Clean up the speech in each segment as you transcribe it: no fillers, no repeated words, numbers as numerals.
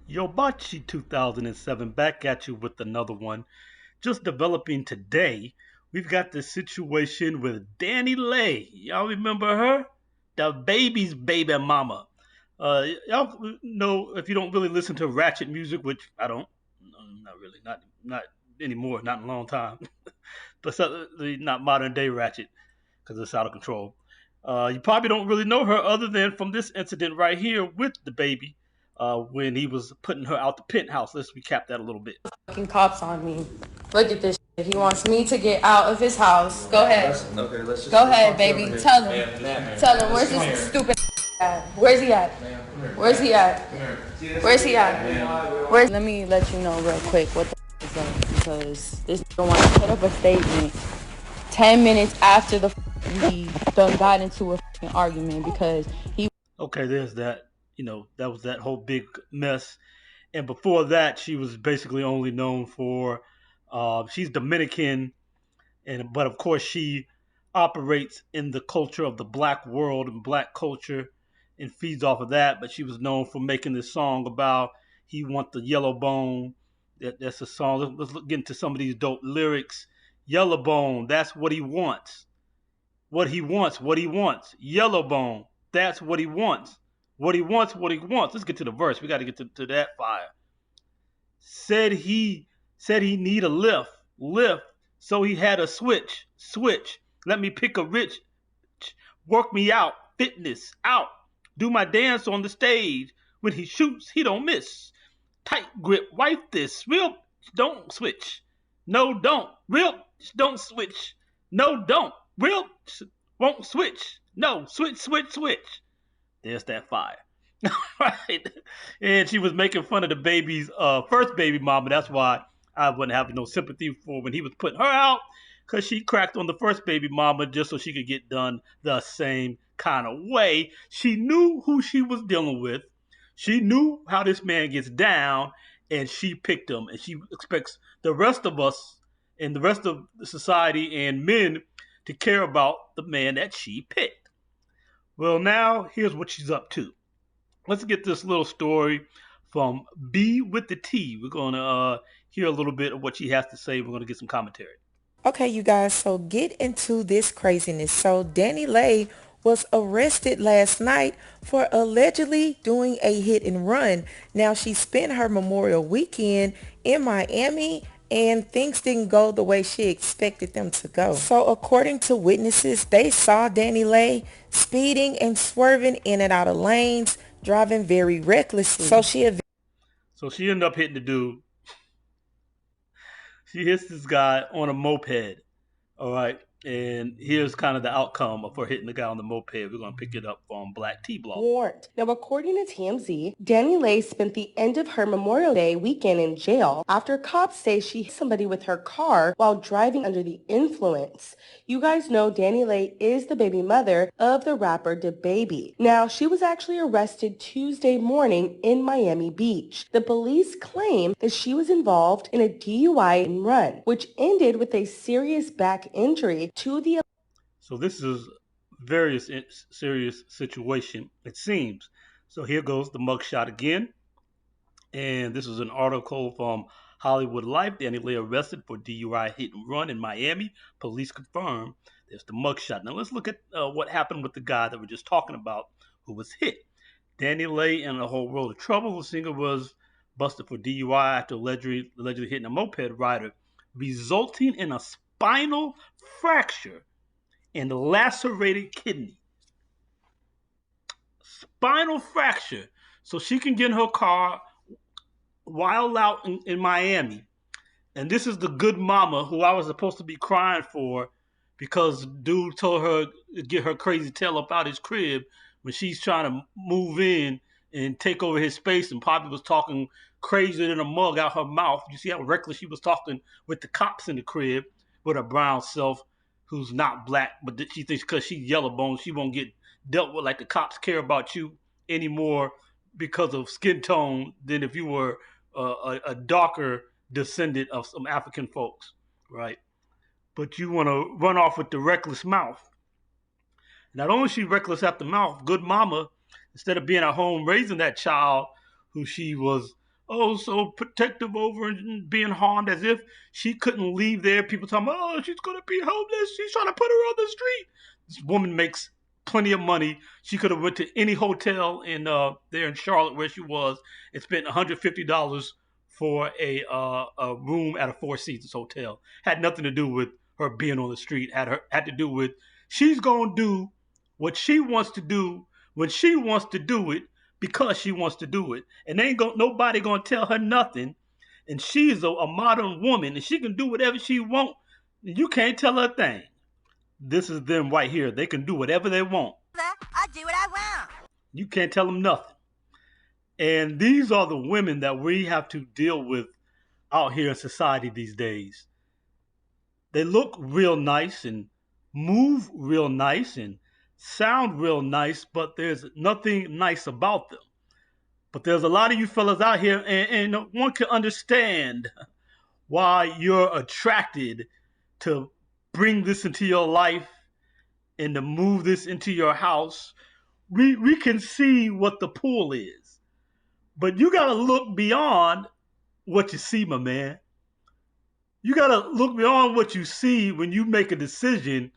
Yobachi 2007 back at you with another one. Just developing today, we've got the situation with Danileigh. Y'all remember her? DaBaby's baby mama. Y'all know if you don't really listen to ratchet music, which I don't, not really, not anymore, not in a long time, but certainly not modern day ratchet because it's out of control. You probably don't really know her other than from this incident right here with DaBaby when he was putting her out the penthouse. Let's recap that a little bit. Fucking cops on me. Look at this shit. He wants me to get out of his house. Go ahead. Let's just Go ahead, baby. Tell him. Tell him. Where's this stupid at? Where's he at? Where's he at? Where's he at? Where's? Let me let you know real quick what the is up because this nigga want to put up a statement 10 minutes after the we done got into a argument because he. Okay, there's that. That was that whole big mess. And before that, she was basically only known for she's Dominican, but of course she operates in the culture of the black world and black culture and feeds off of that. But she was known for making this song about he want the yellow bone. That's a song. Let's get into some of these dope lyrics. Yellow bone, that's what he wants. What he wants, what he wants. Yellow bone, that's what he wants. What he wants, what he wants. Let's get to the verse. We got to get to that fire. Said he need a lift. So he had a switch. Let me pick a rich, work me out, fitness out. Do my dance on the stage. When he shoots, he don't miss. Tight grip, wipe this. Real, don't switch. No, don't. Real, don't switch. No, don't. Real, won't switch. No, switch. There's that fire. Right. And she was making fun of DaBaby's first baby mama. That's why I wasn't having no sympathy for when he was putting her out, because she cracked on the first baby mama just so she could get done the same kind of way. She knew who she was dealing with. She knew how this man gets down, and she picked him. And she expects the rest of us and the rest of the society and men to care about the man that she picked. Well, now here's what she's up to. Let's get this little story from B with the T. We're going to hear a little bit of what she has to say. We're going to get some commentary. Okay, you guys, so get into this craziness. So Danileigh was arrested last night for allegedly doing a hit and run. Now, she spent her Memorial weekend in Miami and things didn't go the way she expected them to go. So according to witnesses, they saw Danileigh speeding and swerving in and out of lanes, driving very recklessly. So she ended up hitting the dude. She hits this guy on a moped. All right. And here's kind of the outcome of her hitting the guy on the moped. We're going to pick it up from Black T Blog. Warned. Now, according to TMZ, Danileigh spent the end of her Memorial Day weekend in jail after cops say she hit somebody with her car while driving under the influence. You guys know Danileigh is the baby mother of the rapper DaBaby. Now, she was actually arrested Tuesday morning in Miami Beach. The police claim that she was involved in a DUI and run, which ended with a serious back injury to the. So this is very serious situation, it seems. So here goes the mugshot again. And this is an article from Hollywood Life. Danileigh arrested for DUI hit and run in Miami. Police confirm there's the mugshot. Now let's look at what happened with the guy that we're just talking about who was hit. Danileigh in a whole world of trouble. The singer was busted for DUI after allegedly hitting a moped rider, resulting in a spinal fracture and lacerated kidney. Spinal fracture. So she can get in her car wild out in Miami. And this is the good mama who I was supposed to be crying for because dude told her to get her crazy tail up out his crib when she's trying to move in and take over his space, and Poppy was talking crazier than a mug out her mouth. You see how reckless she was talking with the cops in the crib with her brown self, who's not black, but she thinks because she's yellow bone, she won't get dealt with like the cops care about you anymore because of skin tone than if you were a darker descendant of some African folks, right? But you want to run off with the reckless mouth. Not only is she reckless at the mouth, good mama, instead of being at home raising that child who she was oh, so protective over and being harmed, as if she couldn't leave there. People talking about, oh, she's going to be homeless. She's trying to put her on the street. This woman makes plenty of money. She could have went to any hotel in there in Charlotte where she was and spent $150 for a room at a Four Seasons hotel. Had nothing to do with her being on the street. Had to do with she's gonna do what she wants to do when she wants to do it because she wants to do it, and nobody gonna tell her nothing. And she's a modern woman, and she can do whatever she want. You can't tell her a thing. This is them right here. They can do whatever they want. I do what I want. You can't tell them nothing. And these are the women that we have to deal with out here in society these days. They look real nice and move real nice and sound real nice, but there's nothing nice about them. But there's a lot of you fellas out here, and one can understand why you're attracted to bring this into your life and to move this into your house. We can see what the pull is, but you got to look beyond what you see, my man. You got to look beyond what you see when you make a decision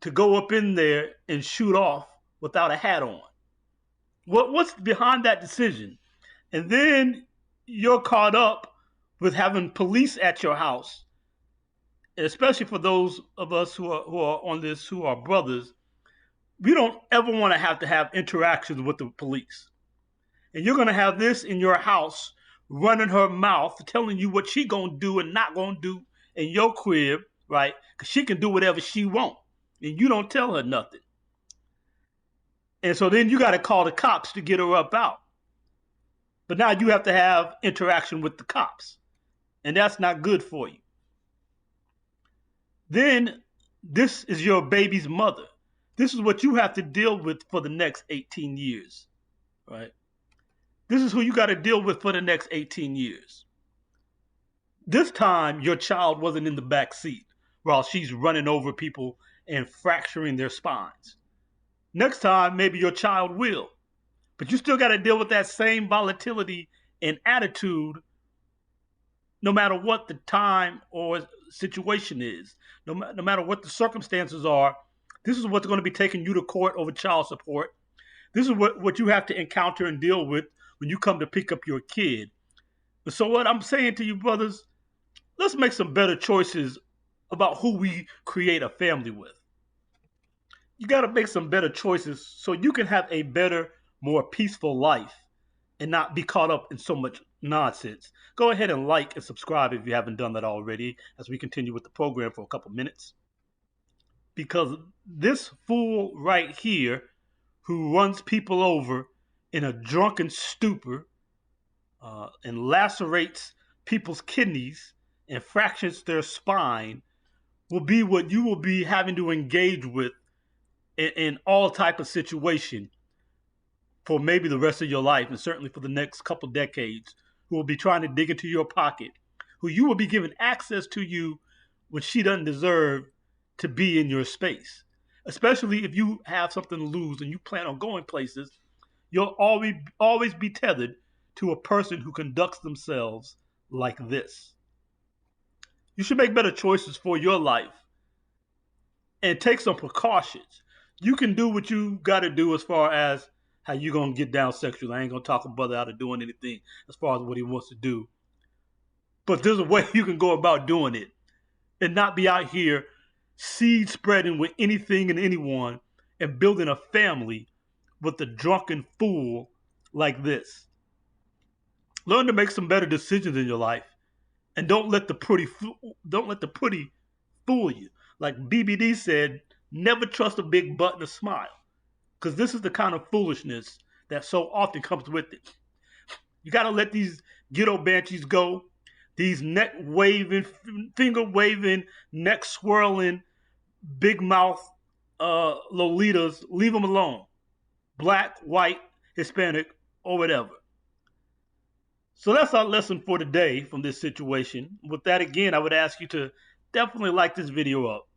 to go up in there and shoot off without a hat on. What's behind that decision? And then you're caught up with having police at your house, especially for those of us who are on this, who are brothers. We don't ever want to have interactions with the police. And you're going to have this in your house running her mouth, telling you what she going to do and not going to do in your crib, right? Because she can do whatever she want, and you don't tell her nothing. And so then you got to call the cops to get her up out. But now you have to have interaction with the cops, and that's not good for you. Then this is your baby's mother. This is what you have to deal with for the next 18 years, right? This is who you got to deal with for the next 18 years. This time, your child wasn't in the back seat while she's running over people and fracturing their spines. Next time, maybe your child will. But you still got to deal with that same volatility and attitude no matter what the time or situation is. No matter what the circumstances are, this is what's going to be taking you to court over child support. This is what you have to encounter and deal with when you come to pick up your kid. So what I'm saying to you, brothers, let's make some better choices about who we create a family with. You got to make some better choices so you can have a better, more peaceful life and not be caught up in so much nonsense. Go ahead and like and subscribe if you haven't done that already as we continue with the program for a couple minutes. Because this fool right here who runs people over in a drunken stupor and lacerates people's kidneys and fractures their spine will be what you will be having to engage with in all type of situation for maybe the rest of your life, and certainly for the next couple decades, who will be trying to dig into your pocket, who you will be given access to you when she doesn't deserve to be in your space. Especially if you have something to lose and you plan on going places, you'll always be tethered to a person who conducts themselves like this. You should make better choices for your life and take some precautions. You can do what you got to do as far as how you going to get down sexually. I ain't going to talk a brother out of doing anything as far as what he wants to do. But there's a way you can go about doing it and not be out here seed spreading with anything and anyone and building a family with a drunken fool like this. Learn to make some better decisions in your life, and don't let the pretty fool you. Like BBD said, never trust a big butt and a smile, because this is the kind of foolishness that so often comes with it. You got to let these ghetto banshees go, these neck waving, finger waving, neck swirling, big mouth Lolitas. Leave them alone. Black, white, Hispanic, or whatever. So that's our lesson for today from this situation. With that, again, I would ask you to definitely like this video up.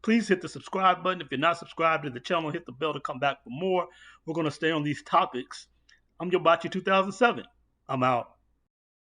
Please hit the subscribe button. If you're not subscribed to the channel, hit the bell to come back for more. We're going to stay on these topics. I'm Yobachi 2007. I'm out.